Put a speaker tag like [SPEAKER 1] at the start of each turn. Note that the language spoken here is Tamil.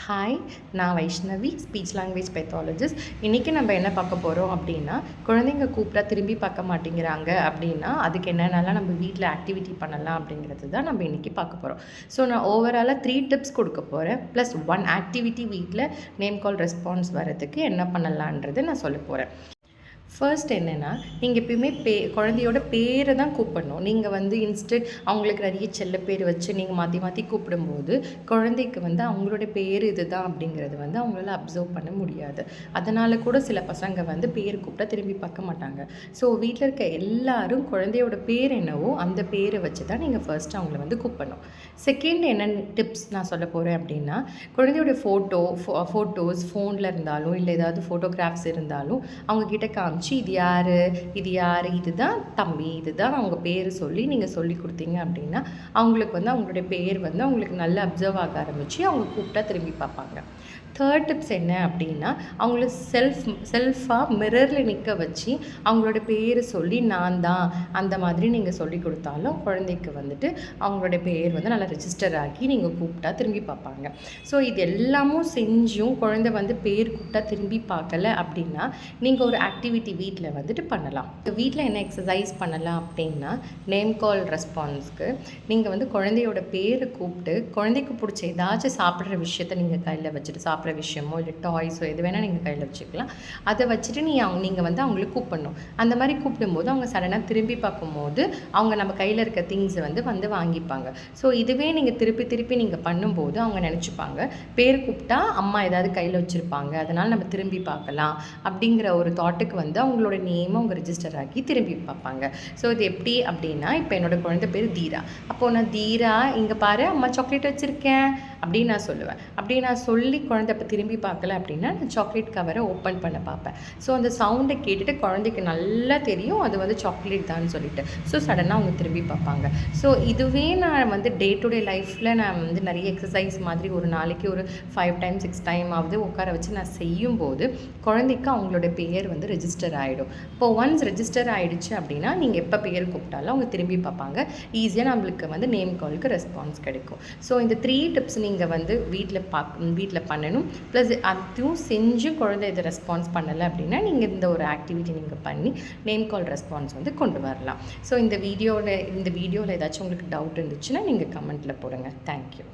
[SPEAKER 1] ஹாய், நான் வைஷ்ணவி, ஸ்பீச் லாங்குவேஜ் பெத்தாலஜிஸ்ட். இன்றைக்கி நம்ம என்ன பார்க்க போகிறோம் அப்படின்னா, குழந்தைங்க கூப்பிட்டா திரும்பி பார்க்க மாட்டேங்கிறாங்க அப்படின்னா, அதுக்கு என்னென்னலாம் நம்ம வீட்டில் ஆக்டிவிட்டி பண்ணலாம் அப்படிங்கிறது தான் நம்ம இன்றைக்கி பார்க்க போகிறோம். ஸோ நான் ஓவராலாக 3 டிப்ஸ் கொடுக்க போகிறேன். ப்ளஸ் 1 ஆக்டிவிட்டி வீட்டில் நேம் கால் ரெஸ்பான்ஸ் வரதுக்கு என்ன பண்ணலான்றது நான் சொல்ல போகிறேன். ஃபர்ஸ்ட் என்னென்னா, நீங்கள் எப்பயுமே குழந்தையோட பேரை தான் கூப்பிடணும். நீங்கள் இன்ஸ்டெட் அவங்களுக்கு நிறைய செல்ல பேர் வச்சு நீங்கள் மாற்றி மாற்றி கூப்பிடும்போது குழந்தைக்கு அவங்களோட பேர் இது தான் அப்படிங்கிறது அவங்களால அப்சர்வ் பண்ண முடியாது. அதனால் கூட சில பசங்க பேர் கூப்பிட்டா திரும்பி பார்க்க மாட்டாங்க. ஸோ வீட்டில் இருக்க எல்லாரும் குழந்தையோட பேர் என்னவோ அந்த பேரை வச்சு தான் நீங்கள் ஃபர்ஸ்ட் அவங்கள கூப்பிடணும். செகண்ட் என்ன டிப்ஸ் நான் சொல்ல போகிறேன் அப்படின்னா, குழந்தையோட ஃபோட்டோஸ் ஃபோனில் இருந்தாலும் இல்லை ஏதாவது ஃபோட்டோகிராஃப்ஸ் இருந்தாலும் அவங்கக்கிட்ட காமிச்சு இது யார், இது யார், இதுதான் தம்பி, இதுதான் அவங்க பேர் சொல்லி நீங்கள் சொல்லி கொடுத்தீங்க அப்படின்னா அவங்களுக்கு அவங்களுடைய பேர் அவங்களுக்கு நல்லா அப்சர்வ் ஆக ஆரம்பித்து அவங்க கூப்பிட்டா திரும்பி பார்ப்பாங்க. தேர்ட் டிப்ஸ் என்ன அப்படின்னா, அவங்கள செல்ஃபாக மிரரில் நிற்க வச்சு அவங்களோட பேர் சொல்லி நான் தான் அந்த மாதிரி நீங்கள் சொல்லி கொடுத்தாலும் குழந்தைக்கு அவங்களோட பேர் நல்லா ரெஜிஸ்டர் ஆகி நீங்கள் கூப்பிட்டா திரும்பி பார்ப்பாங்க. ஸோ இது எல்லாமும் செஞ்சும் குழந்தை பேர் கூப்பிட்டா திரும்பி பார்க்கல அப்படின்னா நீங்கள் ஒரு ஆக்டிவிட்டி வீட்டில் பண்ணலாம். வீட்டில் என்ன எக்ஸசைஸ் பண்ணலாம் அப்படின்னா, நேம் கால் ரெஸ்பான்ஸ்க்கு நீங்கள் குழந்தையோட பேரை கூப்பிட்டு குழந்தைக்கு பிடிச்ச ஏதாச்சும் சாப்பிட்ற விஷயத்த நீங்கள் கையில் வச்சுட்டு சாப்பிட்ற விஷயமோ இல்லை டாய்ஸோ எது வேணால் நீங்கள் கையில் வச்சுக்கலாம். அதை வச்சுட்டு நீங்கள் அவங்களுக்கு கூப்பிடணும். அந்த மாதிரி கூப்பிடும்போது அவங்க சடனாக திரும்பி பார்க்கும்போது அவங்க நம்ம கையில் இருக்க திங்ஸை வாங்கிப்பாங்க. ஸோ இதுவே நீங்கள் திருப்பி நீங்கள் பண்ணும்போது அவங்க நினச்சிப்பாங்க பேர் கூப்பிட்டா அம்மா ஏதாவது கையில் வச்சுருப்பாங்க, அதனால் நம்ம திரும்பி பார்க்கலாம் அப்படிங்கிற ஒரு தாட்டுக்கு அவங்களோட நேமை அவங்க ரெஜிஸ்டர் ஆக்கி திரும்பி பார்ப்பாங்க. ஸோ இது எப்படி அப்படின்னா, இப்போ என்னோடய குழந்தை பேர் தீரா. அப்போது நான் தீரா இங்கே பாரு அம்மா சாக்லேட் வச்சுருக்கேன் அப்படின்னு நான் சொல்லுவேன். அப்படி நான் சொல்லி குழந்தை இப்போ திரும்பி பார்க்கல அப்படின்னா நான் சாக்லேட் கவரை ஓப்பன் பண்ண பார்ப்பேன். ஸோ அந்த சவுண்டை கேட்டுட்டு குழந்தைக்கு நல்லா தெரியும் அது சாக்லேட் தான் சொல்லிட்டு. ஸோ சடனாக அவங்க திரும்பி பார்ப்பாங்க. ஸோ இதுவே நான் டே டு டே லைஃப்பில் நான் நிறைய எக்ஸசைஸ் மாதிரி ஒரு நாளைக்கு ஒரு 5 டைம் 6 டைம் ஆகுது உட்கார வச்சு நான் செய்யும்போது குழந்தைக்கு அவங்களோட பேர் ரெஜிஸ்டர் ஆகிடும். இப்போ ஒன்ஸ் ரெஜிஸ்டர் ஆகிடுச்சு அப்படின்னா நீங்கள் எப்போ பேர் கூப்பிட்டாலும் அவங்க திரும்பி பார்ப்பாங்க. ஈஸியாக நம்மளுக்கு நேம் காலுக்கு ரெஸ்பான்ஸ் கிடைக்கும். ஸோ இந்த 3 டிப்ஸ் நீங்கள் வீட்டில் பண்ணணும். ப்ளஸ் அதுவும் செஞ்சு குழந்தை இதை ரெஸ்பான்ஸ் பண்ணலை அப்படின்னா நீங்கள் இந்த ஒரு ஆக்டிவிட்டி நீங்கள் பண்ணி நேம் கால் ரெஸ்பான்ஸ் கொண்டு வரலாம். ஸோ இந்த வீடியோவில் ஏதாச்சும் உங்களுக்கு டவுட் இருந்துச்சுன்னா நீங்கள் கமெண்ட்டில் போடுங்க. தேங்க்யூ.